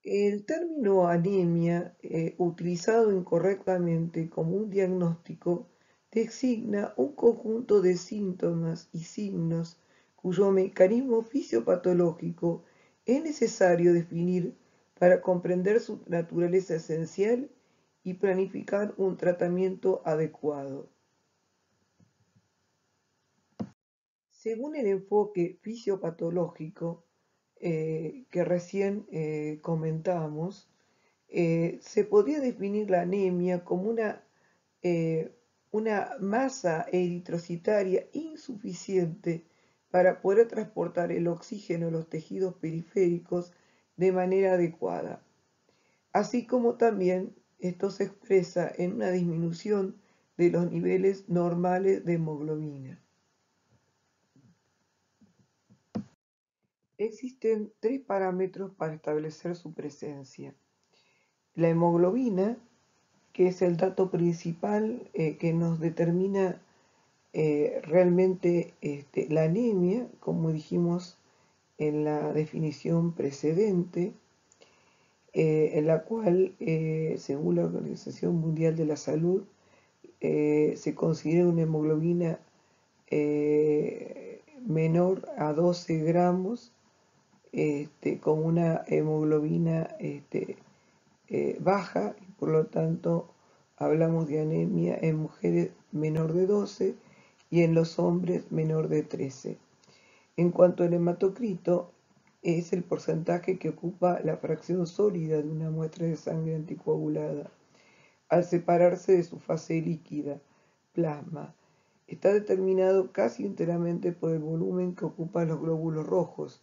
El término anemia, utilizado incorrectamente como un diagnóstico, designa un conjunto de síntomas y signos cuyo mecanismo fisiopatológico es necesario definir para comprender su naturaleza esencial y planificar un tratamiento adecuado. Según el enfoque fisiopatológico que recién comentamos, se podría definir la anemia como una masa eritrocitaria insuficiente para poder transportar el oxígeno a los tejidos periféricos de manera adecuada, así como también esto se expresa en una disminución de los niveles normales de hemoglobina. Existen tres parámetros para establecer su presencia. La hemoglobina, que es el dato principal que nos determina realmente la anemia, como dijimos en la definición precedente, en la cual, según la Organización Mundial de la Salud, se considera una hemoglobina menor a 12 gramos, con una hemoglobina baja, y por lo tanto hablamos de anemia en mujeres menor de 12 y en los hombres menor de 13. En cuanto al hematocrito, es el porcentaje que ocupa la fracción sólida de una muestra de sangre anticoagulada al separarse de su fase líquida, plasma. Está determinado casi enteramente por el volumen que ocupan los glóbulos rojos,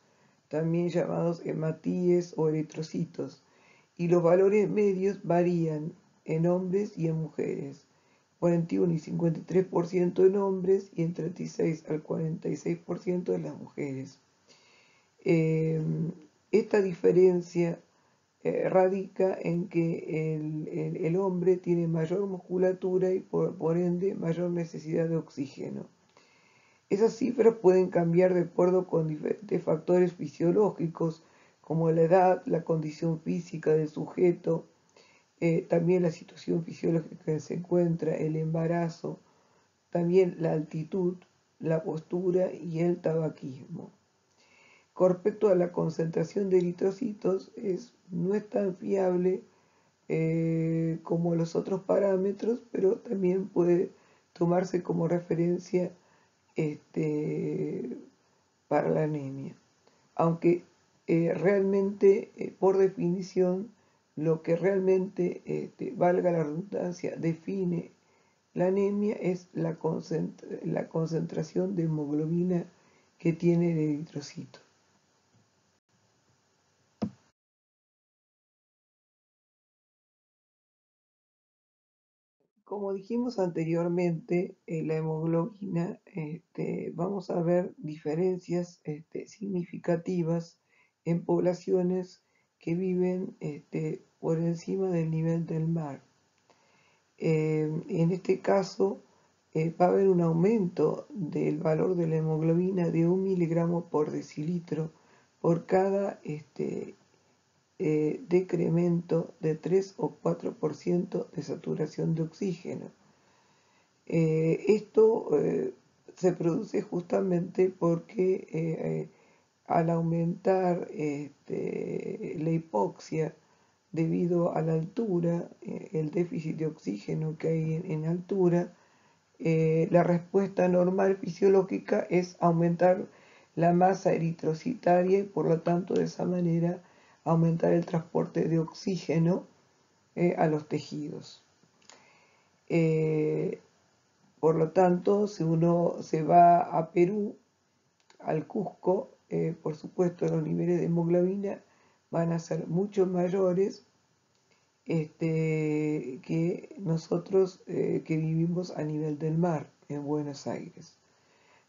también llamados hematíes o eritrocitos, y los valores medios varían en hombres y en mujeres, 41 y 53% en hombres y en 36 al 46% de las mujeres. Esta diferencia radica en que el hombre tiene mayor musculatura y por ende mayor necesidad de oxígeno. Esas cifras pueden cambiar de acuerdo con diferentes factores fisiológicos, como la edad, la condición física del sujeto, también la situación fisiológica en que se encuentra, el embarazo, también la altitud, la postura y el tabaquismo. Con respecto a la concentración de eritrocitos, no es tan fiable como los otros parámetros, pero también puede tomarse como referencia para la anemia. Aunque realmente, por definición, lo que realmente, valga la redundancia, define la anemia es la concentración de hemoglobina que tiene el eritrocito. Como dijimos anteriormente, la hemoglobina, vamos a ver diferencias significativas en poblaciones que viven por encima del nivel del mar. En este caso, va a haber un aumento del valor de la hemoglobina de 1 miligramo por decilitro por cada decremento de 3 o 4% de saturación de oxígeno. Esto se produce justamente porque al aumentar la hipoxia debido a la altura, el déficit de oxígeno que hay en altura, la respuesta normal fisiológica es aumentar la masa eritrocitaria y por lo tanto de esa manera aumentar el transporte de oxígeno a los tejidos. Por lo tanto, si uno se va a Perú, al Cusco, por supuesto los niveles de hemoglobina van a ser mucho mayores que nosotros que vivimos a nivel del mar en Buenos Aires.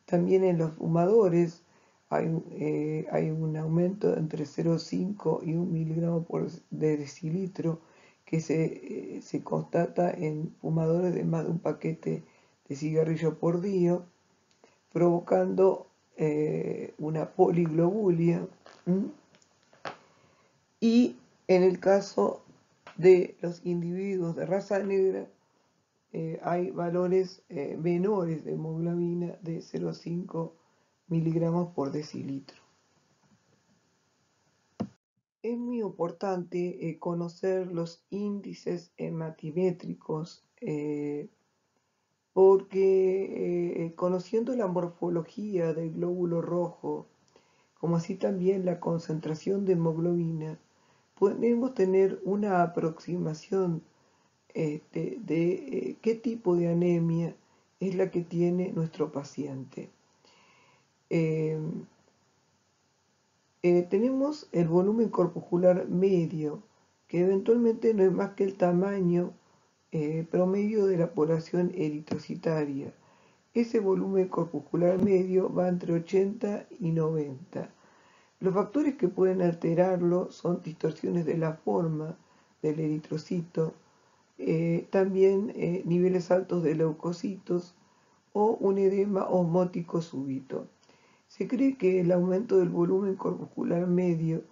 También en los fumadores hay un aumento de entre 0,5 y 1 miligramo de decilitro que se constata en fumadores de más de un paquete de cigarrillo por día, provocando una poliglobulia y En el caso de los individuos de raza negra, hay valores menores de hemoglobina de 0,5 miligramos por decilitro. Es muy importante conocer los índices hematimétricos porque conociendo la morfología del glóbulo rojo, como así también la concentración de hemoglobina, podemos tener una aproximación de qué tipo de anemia es la que tiene nuestro paciente. Eh, tenemos el volumen corpuscular medio, que eventualmente no es más que el tamaño promedio de la población eritrocitaria. Ese volumen corpuscular medio va entre 80 y 90. Los factores que pueden alterarlo son distorsiones de la forma del eritrocito, también niveles altos de leucocitos o un edema osmótico súbito. Se cree que el aumento del volumen corpuscular medio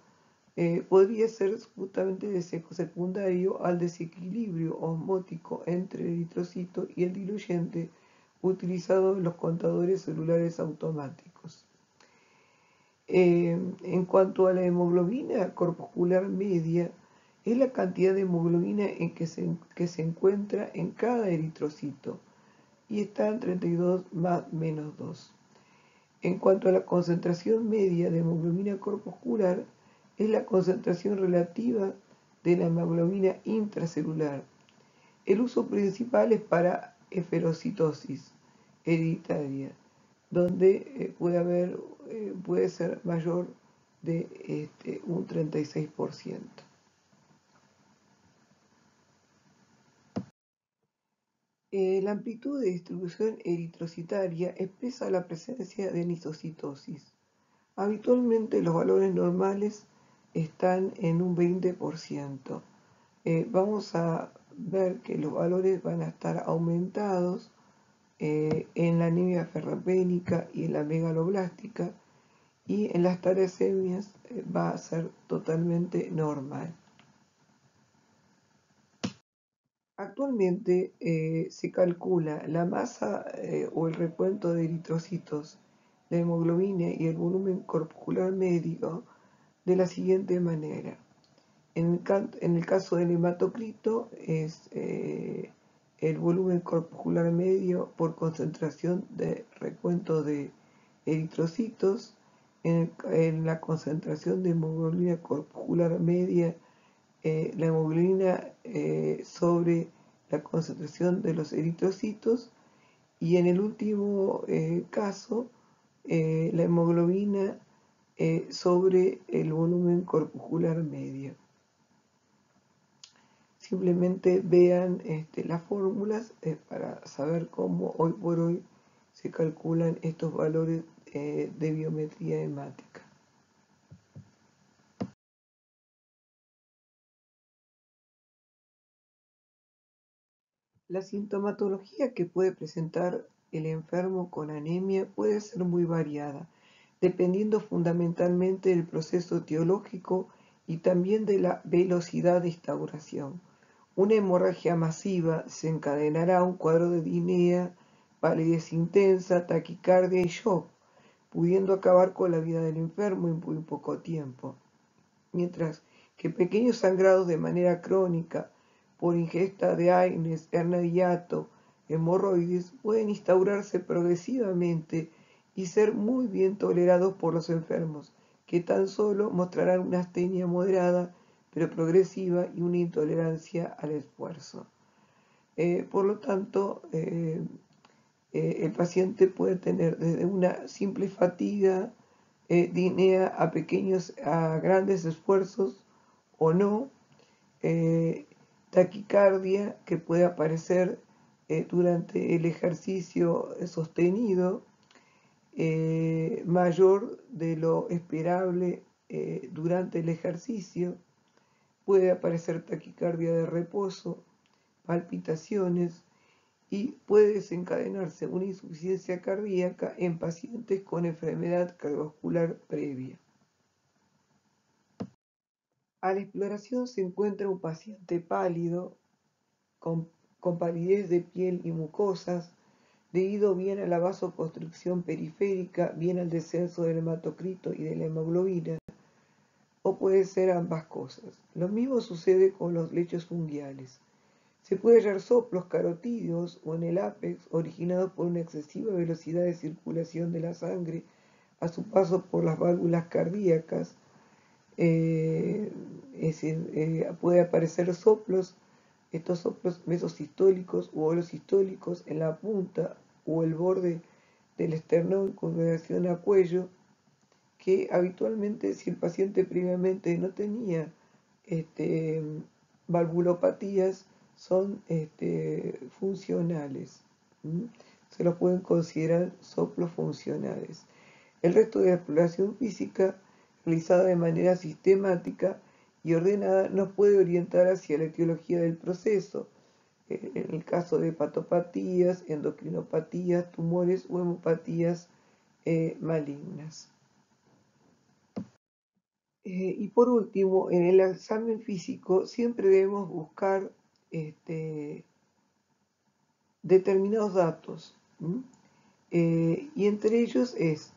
podría ser justamente secundario al desequilibrio osmótico entre el eritrocito y el diluyente utilizado en los contadores celulares automáticos. En cuanto a la hemoglobina corpuscular media, es la cantidad de hemoglobina que se encuentra en cada eritrocito y está en 32 más menos 2. En cuanto a la concentración media de hemoglobina corpuscular, es la concentración relativa de la hemoglobina intracelular. El uso principal es para eferocitosis hereditaria, donde puede ser mayor de un 36%. La amplitud de distribución eritrocitaria expresa la presencia de nisocitosis. Habitualmente los valores normales están en un 20%. Vamos a ver que los valores van a estar aumentados en la anemia ferropénica y en la megaloblástica, y en las talasemias va a ser totalmente normal. Actualmente se calcula la masa o el recuento de eritrocitos, la hemoglobina y el volumen corpuscular medio de la siguiente manera. En el caso del hematocrito es el volumen corpuscular medio por concentración de recuento de eritrocitos. En la concentración de hemoglobina corpuscular media, la hemoglobina sobre la concentración de los eritrocitos, y en el último caso, la hemoglobina sobre el volumen corpuscular medio. Simplemente vean las fórmulas para saber cómo hoy por hoy se calculan estos valores de biometría hemática. La sintomatología que puede presentar el enfermo con anemia puede ser muy variada, dependiendo fundamentalmente del proceso etiológico y también de la velocidad de instauración. Una hemorragia masiva desencadenará un cuadro de disnea, palidez intensa, taquicardia y shock, pudiendo acabar con la vida del enfermo en muy poco tiempo. Mientras que pequeños sangrados de manera crónica por ingesta de AINES, hernia de hiato, hemorroides, pueden instaurarse progresivamente y ser muy bien tolerados por los enfermos, que tan solo mostrarán una astenia moderada pero progresiva y una intolerancia al esfuerzo. Por lo tanto, el paciente puede tener desde una simple fatiga, disnea a grandes esfuerzos o no, taquicardia que puede aparecer durante el ejercicio sostenido, mayor de lo esperable durante el ejercicio, puede aparecer taquicardia de reposo, palpitaciones, y puede desencadenarse una insuficiencia cardíaca en pacientes con enfermedad cardiovascular previa. A la exploración se encuentra un paciente pálido, con, con palidez de piel y mucosas, debido bien a la vasoconstricción periférica, bien al descenso del hematocrito y de la hemoglobina, o puede ser ambas cosas. Lo mismo sucede con los lechos fungiales. Se puede hallar soplos carotídeos o en el ápex originados por una excesiva velocidad de circulación de la sangre a su paso por las válvulas cardíacas. Es decir, puede aparecer soplos, estos soplos mesosistólicos u holosistólicos en la punta o el borde del esternón con relación a cuello, que habitualmente si el paciente previamente no tenía valvulopatías son funcionales. Se los pueden considerar soplos funcionales. El resto de la exploración física, realizada de manera sistemática y ordenada, nos puede orientar hacia la etiología del proceso, en el caso de hepatopatías, endocrinopatías, tumores o hemopatías malignas. Y por último, en el examen físico siempre debemos buscar determinados datos, y entre ellos es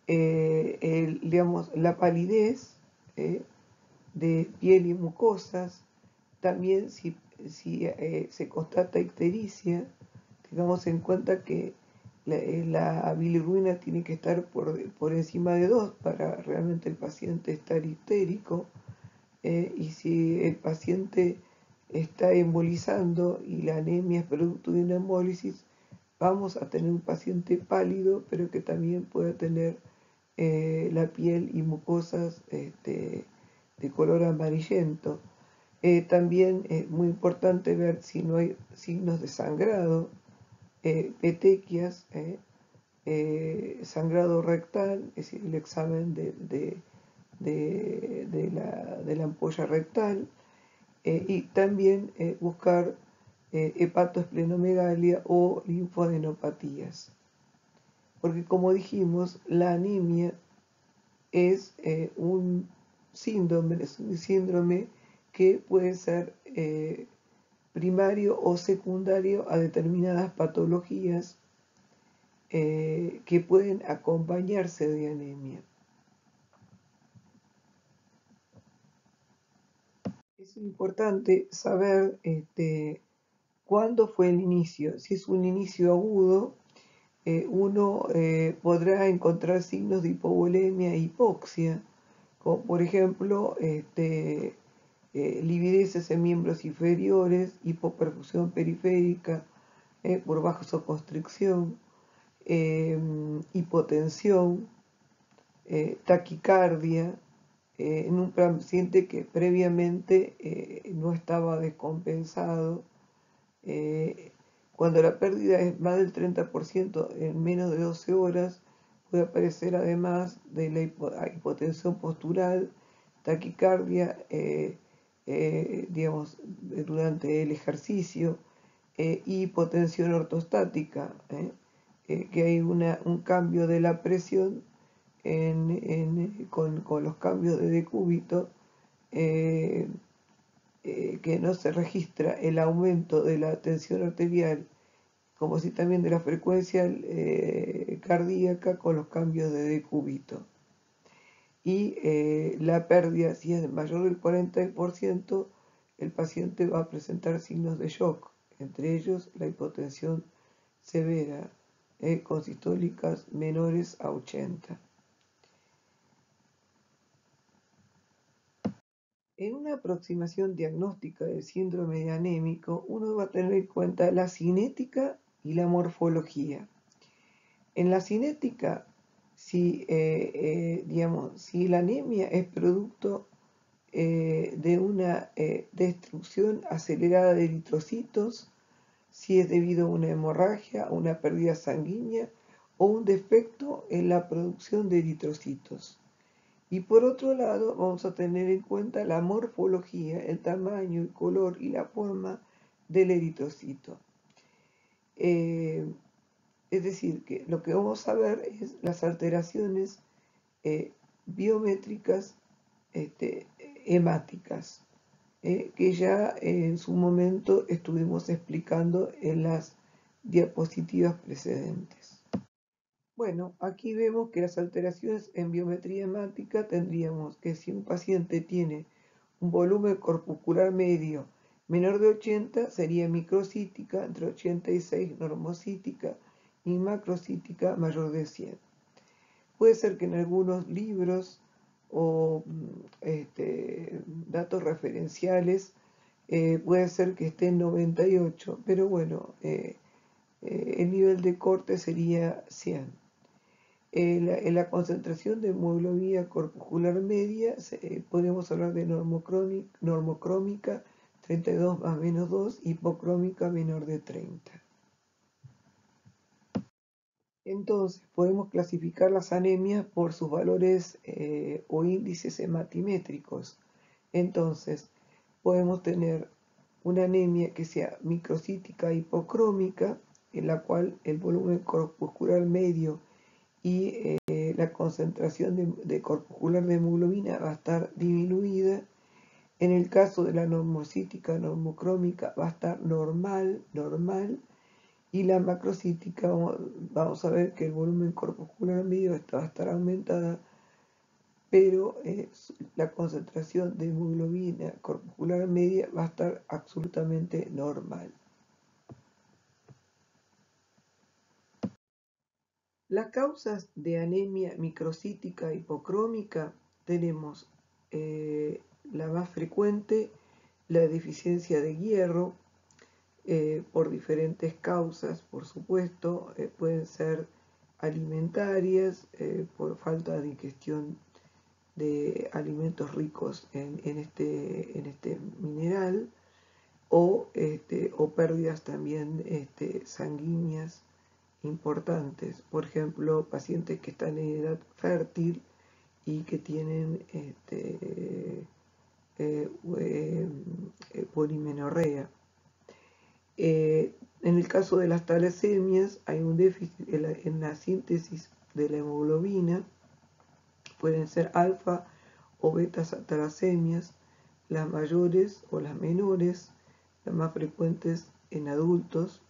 digamos, la palidez de piel y mucosas. También si se constata ictericia, tengamos en cuenta que la bilirruina tiene que estar por encima de 2 para realmente el paciente estar ictérico, y si el paciente está embolizando y la anemia es producto de una embólisis, vamos a tener un paciente pálido, pero que también puede tener la piel y mucosas de color amarillento. También es muy importante ver si no hay signos de sangrado, petequias, sangrado rectal, es decir, el examen de la ampolla rectal, y también buscar hepatoesplenomegalia o linfadenopatías. Porque como dijimos, la anemia es un síndrome que puede ser primario o secundario a determinadas patologías que pueden acompañarse de anemia. Es importante saber cuándo fue el inicio. Si es un inicio agudo, uno podrá encontrar signos de hipovolemia e hipoxia, como por ejemplo livideces en miembros inferiores, hipoperfusión periférica por vasoconstricción, hipotensión, taquicardia, en un paciente que previamente no estaba descompensado. Cuando la pérdida es más del 30% en menos de 12 horas, puede aparecer además de la hipotensión postural, taquicardia, digamos, durante el ejercicio, y hipotensión ortostática, que hay un cambio de la presión con los cambios de decúbito, que no se registra el aumento de la tensión arterial, como si también de la frecuencia cardíaca con los cambios de decúbito. Y la pérdida, si es mayor del 40%, el paciente va a presentar signos de shock, entre ellos la hipotensión severa, con sistólicas menores a 80. En una aproximación diagnóstica del síndrome anémico, uno va a tener en cuenta la cinética y la morfología. En la cinética, digamos, si la anemia es producto de una destrucción acelerada de eritrocitos, si es debido a una hemorragia, una pérdida sanguínea o un defecto en la producción de eritrocitos. Y por otro lado, vamos a tener en cuenta la morfología, el tamaño, el color y la forma del eritrocito. Es decir, que lo que vamos a ver es las alteraciones biométricas hemáticas, que ya en su momento estuvimos explicando en las diapositivas precedentes. Bueno, aquí vemos que las alteraciones en biometría hemática tendríamos que si un paciente tiene un volumen corpuscular medio menor de 80, sería microcítica, entre 86 normocítica y macrocítica mayor de 100. Puede ser que en algunos libros o datos referenciales puede ser que esté en 98, pero bueno, el nivel de corte sería 100. En la concentración de hemoglobina corpuscular media podemos hablar de normocrómica 32 más menos 2, hipocrómica menor de 30. Entonces podemos clasificar las anemias por sus valores o índices hematimétricos. Entonces podemos tener una anemia que sea microcítica hipocrómica, en la cual el volumen corpuscular medio y la concentración de corpuscular de hemoglobina va a estar disminuida. En el caso de la normocítica normocrómica va a estar normal, y la macrocítica vamos a ver que el volumen corpuscular medio va a estar aumentada, pero la concentración de hemoglobina corpuscular media va a estar absolutamente normal. Las causas de anemia microcítica hipocrómica tenemos la más frecuente, la deficiencia de hierro, por diferentes causas, por supuesto, pueden ser alimentarias, por falta de ingestión de alimentos ricos en este mineral, o pérdidas también sanguíneas importantes. Por ejemplo, pacientes que están en edad fértil y que tienen polimenorrea. En el caso de las talasemias hay un déficit en la síntesis de la hemoglobina. Pueden ser alfa o beta talasemias, las mayores o las menores, las más frecuentes en adultos,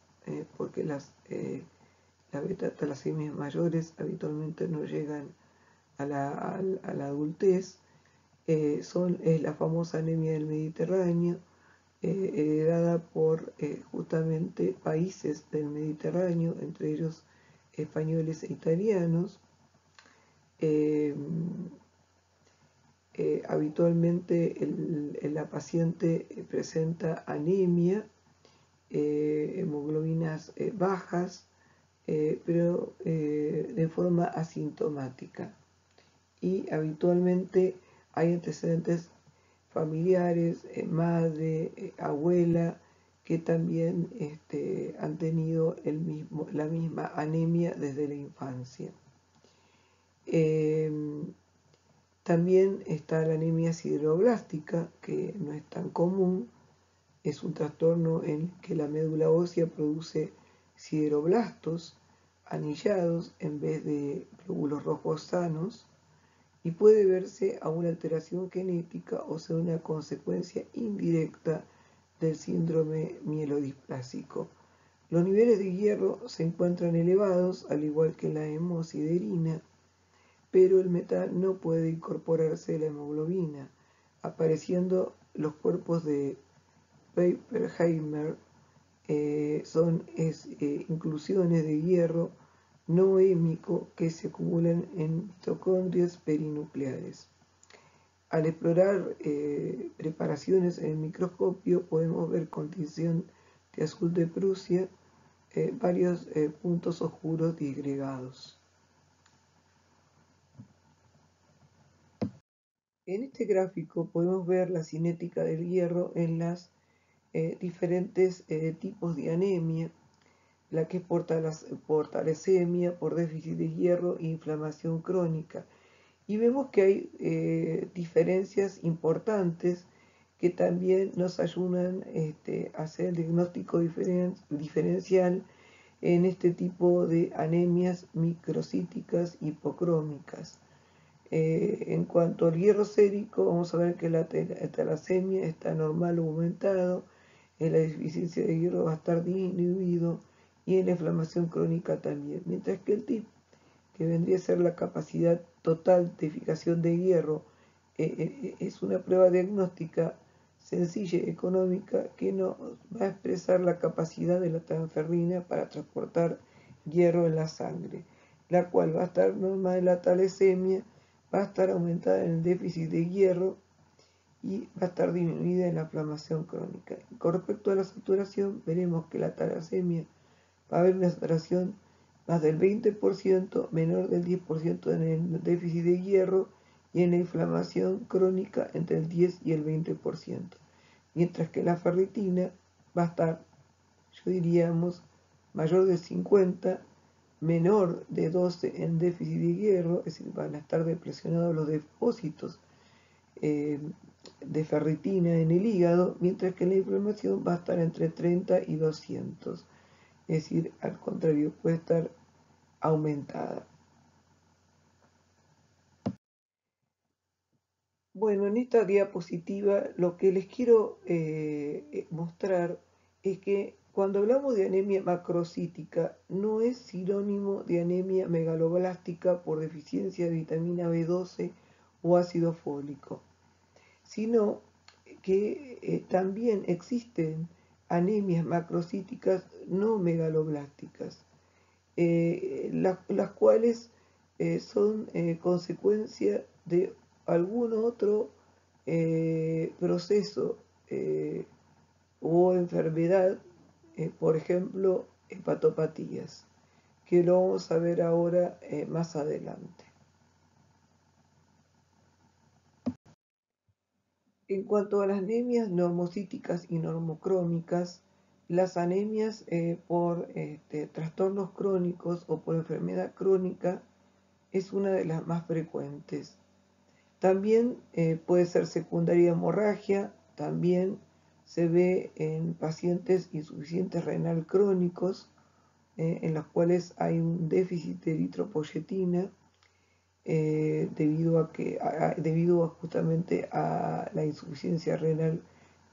porque las beta talasemias mayores habitualmente no llegan a la adultez. Es la famosa anemia del Mediterráneo, heredada por justamente países del Mediterráneo, entre ellos españoles e italianos. Habitualmente la paciente presenta anemia, hemoglobinas bajas, pero de forma asintomática. Y habitualmente hay antecedentes familiares, madre, abuela, que también han tenido la misma anemia desde la infancia. También está la anemia sideroblástica, que no es tan común. Es un trastorno en el que la médula ósea produce sideroblastos anillados en vez de glóbulos rojos sanos, y puede verse a una alteración genética o ser una consecuencia indirecta del síndrome mielodisplásico. Los niveles de hierro se encuentran elevados, al igual que la hemosiderina, pero el metal no puede incorporarse a la hemoglobina, apareciendo los cuerpos de Pappenheimer. Son inclusiones de hierro no hémico que se acumulan en mitocondrias perinucleares. Al explorar preparaciones en el microscopio podemos ver con tinción de azul de Prusia varios puntos oscuros disgregados. En este gráfico podemos ver la cinética del hierro en las diferentes tipos de anemia, la que es por talasemia, por déficit de hierro e inflamación crónica. Y vemos que hay diferencias importantes que también nos ayudan a hacer el diagnóstico diferencial en este tipo de anemias microcíticas hipocrómicas. En cuanto al hierro sérico, vamos a ver que la talasemia está normal o aumentado, en la deficiencia de hierro va a estar disminuido y en la inflamación crónica también. Mientras que el TIP, que vendría a ser la capacidad total de fijación de hierro, es una prueba diagnóstica sencilla y económica que nos va a expresar la capacidad de la transferrina para transportar hierro en la sangre, la cual va a estar normal en la talasemia, va a estar aumentada en el déficit de hierro y va a estar disminuida en la inflamación crónica. Con respecto a la saturación, veremos que la talasemia va a haber una saturación más del 20%, menor del 10% en el déficit de hierro y en la inflamación crónica entre el 10 y el 20%. Mientras que la ferritina va a estar, yo diríamos, mayor de 50, menor de 12 en déficit de hierro, es decir, van a estar depresionados los depósitos de ferritina en el hígado, mientras que la inflamación va a estar entre 30 y 200. Es decir, al contrario, puede estar aumentada. Bueno, en esta diapositiva lo que les quiero mostrar es que cuando hablamos de anemia macrocítica no es sinónimo de anemia megaloblástica por deficiencia de vitamina B12 o ácido fólico, sino que también existen anemias macrocíticas no megaloblásticas, las cuales son consecuencia de algún otro proceso o enfermedad, por ejemplo, hepatopatías, que lo vamos a ver ahora más adelante. En cuanto a las anemias normocíticas y normocrómicas, las anemias por trastornos crónicos o por enfermedad crónica es una de las más frecuentes. También puede ser secundaria hemorragia, también se ve en pacientes insuficientes renal crónicos, en los cuales hay un déficit de eritropoyetina, debido justamente a la insuficiencia renal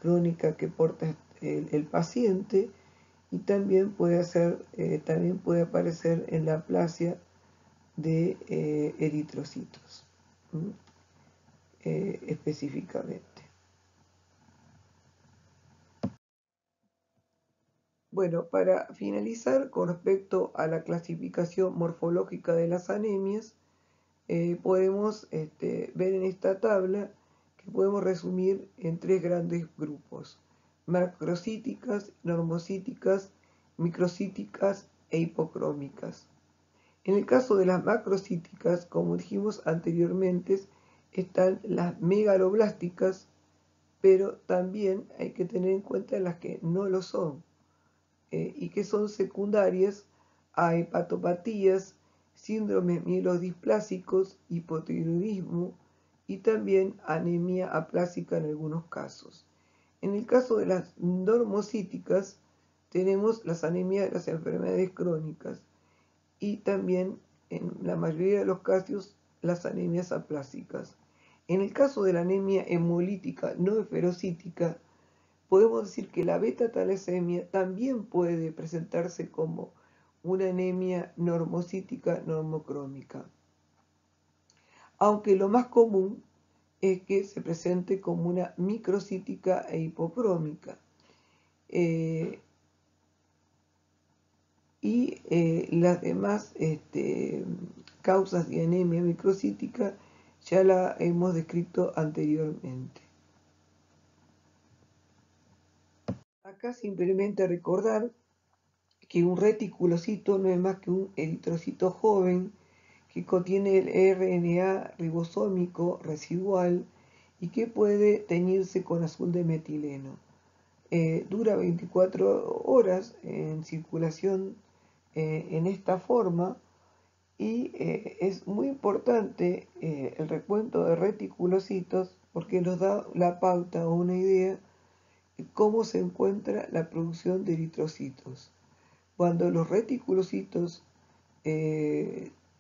crónica que porta el paciente, y también también puede aparecer en la aplasia de eritrocitos específicamente. Bueno, para finalizar con respecto a la clasificación morfológica de las anemias, podemos ver en esta tabla que podemos resumir en tres grandes grupos: macrocíticas, normocíticas, microcíticas e hipocrómicas. En el caso de las macrocíticas, como dijimos anteriormente, están las megaloblásticas, pero también hay que tener en cuenta las que no lo son y que son secundarias a hepatopatías, síndromes mielodisplásicos, hipotiroidismo y también anemia aplásica en algunos casos. En el caso de las normocíticas, tenemos las anemias de las enfermedades crónicas y también, en la mayoría de los casos, las anemias aplásicas. En el caso de la anemia hemolítica no esferocítica, podemos decir que la beta-talasemia también puede presentarse como una anemia normocítica normocrómica, aunque lo más común es que se presente como una microcítica e hipocrómica. Las demás causas de anemia microcítica ya la hemos descrito anteriormente. Acá simplemente recordar que un reticulocito no es más que un eritrocito joven que contiene el RNA ribosómico residual y que puede teñirse con azul de metileno. Dura 24 horas en circulación en esta forma, y es muy importante el recuento de reticulocitos porque nos da la pauta o una idea de cómo se encuentra la producción de eritrocitos. Cuando los reticulocitos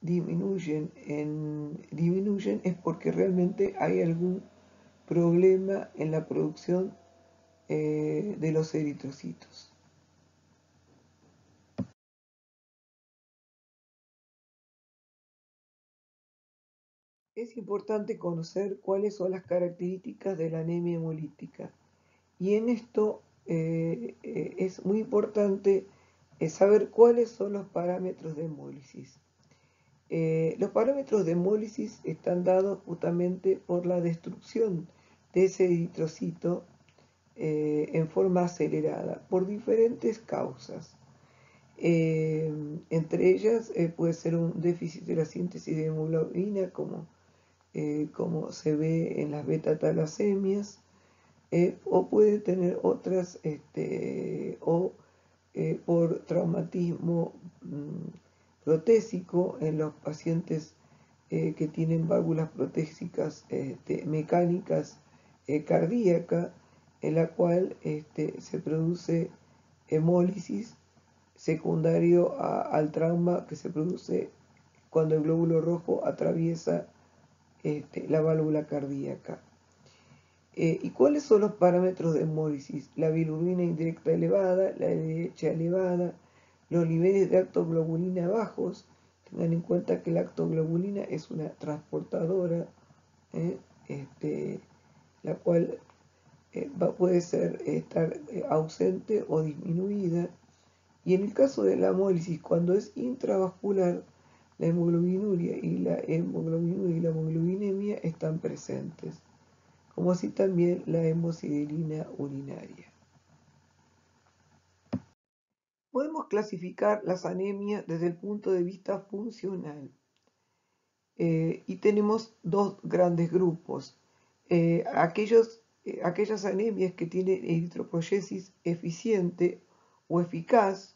disminuyen es porque realmente hay algún problema en la producción de los eritrocitos. Es importante conocer cuáles son las características de la anemia hemolítica. Y en esto es muy importante saber cuáles son los parámetros de hemólisis. Los parámetros de hemólisis están dados justamente por la destrucción de ese eritrocito en forma acelerada por diferentes causas. Entre ellas puede ser un déficit de la síntesis de hemoglobina, como se ve en las beta-talasemias, o puede tener otras, o por traumatismo protésico en los pacientes que tienen válvulas protésicas mecánicas cardíacas, en la cual se produce hemólisis secundario al trauma que se produce cuando el glóbulo rojo atraviesa la válvula cardíaca. ¿Y cuáles son los parámetros de hemólisis? La bilirrubina indirecta elevada, la LDH elevada, los niveles de lactoglobulina bajos. Tengan en cuenta que la lactoglobulina es una transportadora, la cual puede estar ausente o disminuida. Y en el caso de la hemólisis, cuando es intravascular, la hemoglobinuria y la hemoglobinemia están presentes, como así también la hemosiderina urinaria. Podemos clasificar las anemias desde el punto de vista funcional y tenemos dos grandes grupos. Aquellas anemias que tienen eritropoyesis eficiente o eficaz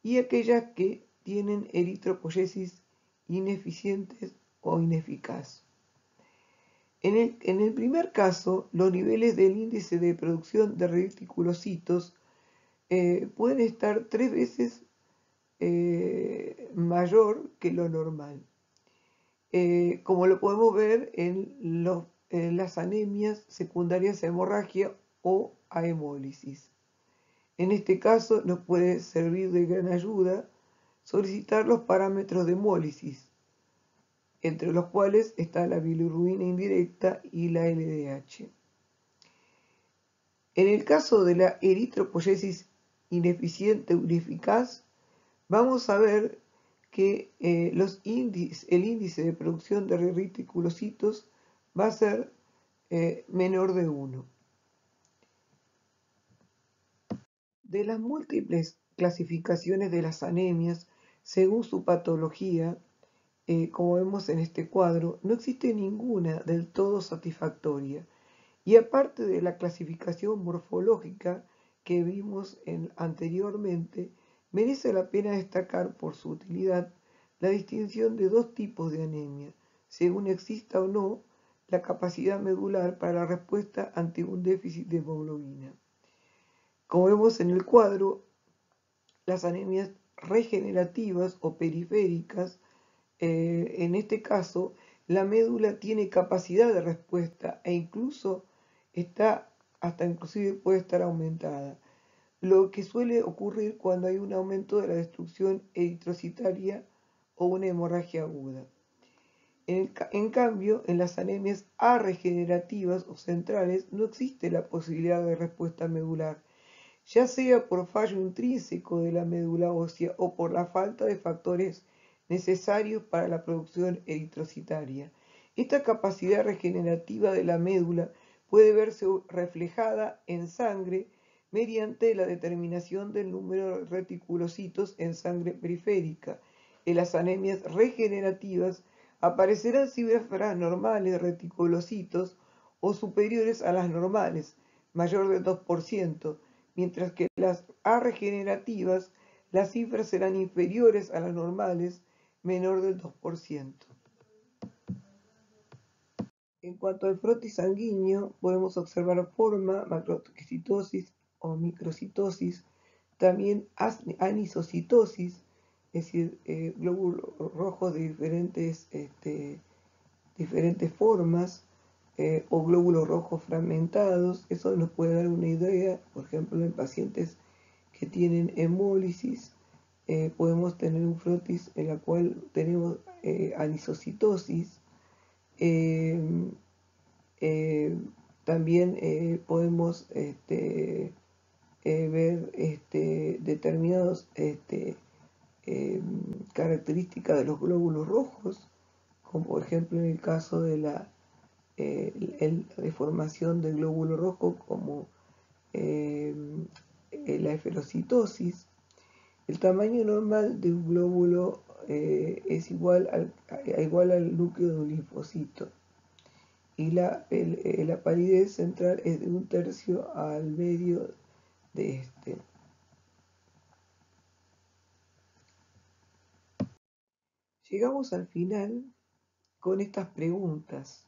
y aquellas que tienen eritropoyesis ineficientes o ineficaz. En el primer caso, los niveles del índice de producción de reticulocitos pueden estar 3 veces mayor que lo normal, como lo podemos ver en las anemias secundarias a hemorragia o a hemólisis. En este caso nos puede servir de gran ayuda solicitar los parámetros de hemólisis, entre los cuales está la bilirrubina indirecta y la LDH. En el caso de la eritropoyesis ineficiente o ineficaz, vamos a ver que el índice de producción de reticulocitos va a ser menor de 1. De las múltiples clasificaciones de las anemias, según su patología, como vemos en este cuadro, no existe ninguna del todo satisfactoria. Y aparte de la clasificación morfológica que vimos anteriormente, merece la pena destacar por su utilidad la distinción de dos tipos de anemia, según exista o no la capacidad medular para la respuesta ante un déficit de hemoglobina. Como vemos en el cuadro, las anemias regenerativas o periféricas, en este caso, la médula tiene capacidad de respuesta e incluso inclusive puede estar aumentada, lo que suele ocurrir cuando hay un aumento de la destrucción eritrocitaria o una hemorragia aguda. En cambio, en las anemias arregenerativas o centrales no existe la posibilidad de respuesta medular, ya sea por fallo intrínseco de la médula ósea o por la falta de factores necesarios para la producción eritrocitaria. Esta capacidad regenerativa de la médula puede verse reflejada en sangre mediante la determinación del número de reticulocitos en sangre periférica. En las anemias regenerativas aparecerán cifras normales de reticulocitos o superiores a las normales, mayor del 2%, mientras que las arregenerativas las cifras serán inferiores a las normales, menor del 2%. En cuanto al frotis sanguíneo, podemos observar forma, macrocitosis o microcitosis, también anisocitosis, es decir, glóbulos rojos de diferentes formas, o glóbulos rojos fragmentados. Eso nos puede dar una idea, por ejemplo, en pacientes que tienen hemólisis, podemos tener un frotis en la cual tenemos anisocitosis. Eh, eh, También podemos ver determinadas características de los glóbulos rojos, como por ejemplo en el caso de la deformación del glóbulo rojo, como eh, la esferocitosis. El tamaño normal de un glóbulo es igual al núcleo de un linfocito, y la palidez central es de 1/3 al medio de este. Llegamos al final con estas preguntas.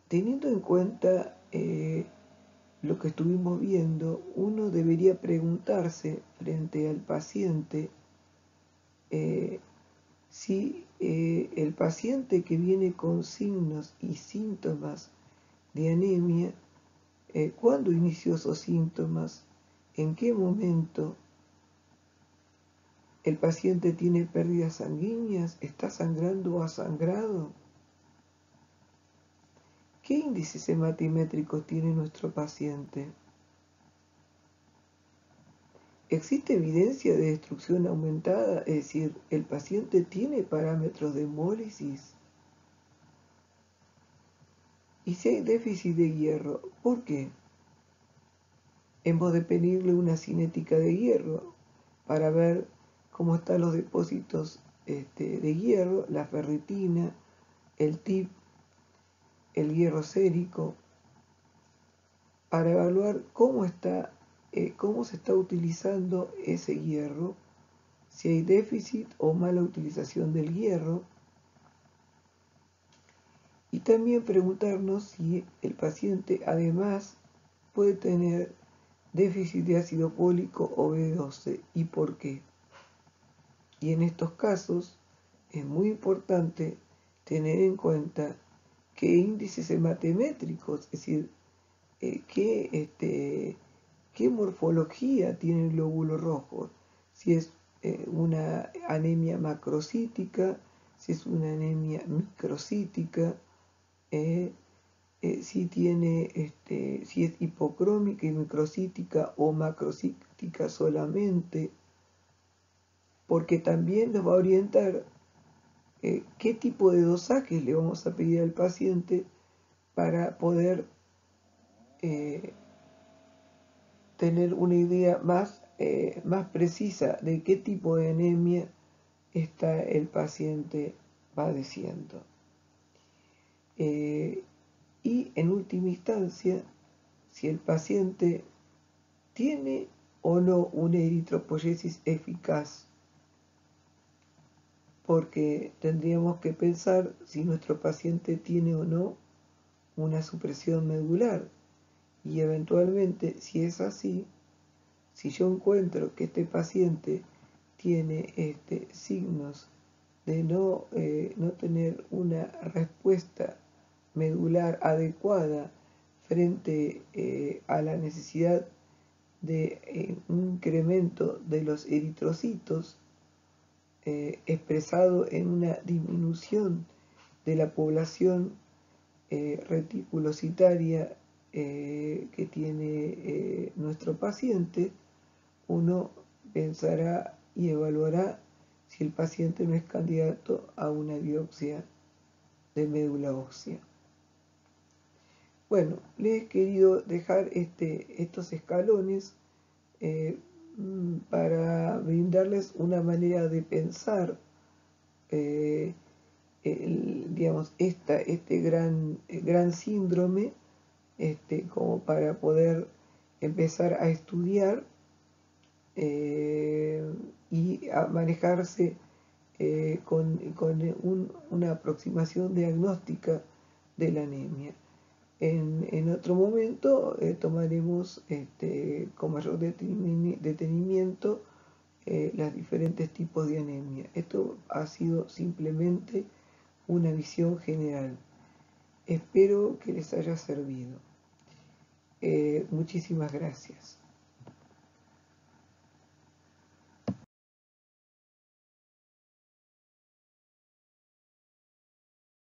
Teniendo en cuenta lo que estuvimos viendo, uno debería preguntarse frente al paciente si el paciente que viene con signos y síntomas de anemia, ¿cuándo inició esos síntomas? ¿En qué momento? ¿El paciente tiene pérdidas sanguíneas? ¿Está sangrando o ha sangrado? ¿Qué índices hematimétricos tiene nuestro paciente? ¿Existe evidencia de destrucción aumentada? Es decir, ¿el paciente tiene parámetros de hemólisis? ¿Y si hay déficit de hierro? ¿Por qué? Hemos de pedirle una cinética de hierro para ver cómo están los depósitos de hierro, la ferritina, el TIP, el hierro sérico, para evaluar cómo se está utilizando ese hierro, si hay déficit o mala utilización del hierro, y también preguntarnos si el paciente además puede tener déficit de ácido fólico o B12 y por qué. Y en estos casos es muy importante tener en cuenta qué índices hematimétricos, es decir, qué morfología tiene el glóbulo rojo, si es una anemia macrocítica, si es una anemia microcítica, si es hipocrómica y microcítica o macrocítica solamente, porque también nos va a orientar qué tipo de dosajes le vamos a pedir al paciente para poder tener una idea más precisa de qué tipo de anemia está el paciente padeciendo. Y en última instancia, si el paciente tiene o no una eritropoyesis eficaz, porque tendríamos que pensar si nuestro paciente tiene o no una supresión medular, y eventualmente, si es así, si yo encuentro que este paciente tiene signos de no tener una respuesta medular adecuada frente a la necesidad de un incremento de los eritrocitos, expresado en una disminución de la población reticulocitaria que tiene nuestro paciente, uno pensará y evaluará si el paciente no es candidato a una biopsia de médula ósea. Bueno, les he querido dejar estos escalones para brindarles una manera de pensar, digamos, este gran síndrome, como para poder empezar a estudiar y a manejarse con una aproximación diagnóstica de la anemia. En otro momento tomaremos con mayor detenimiento los diferentes tipos de anemia. Esto ha sido simplemente una visión general. Espero que les haya servido. Muchísimas gracias.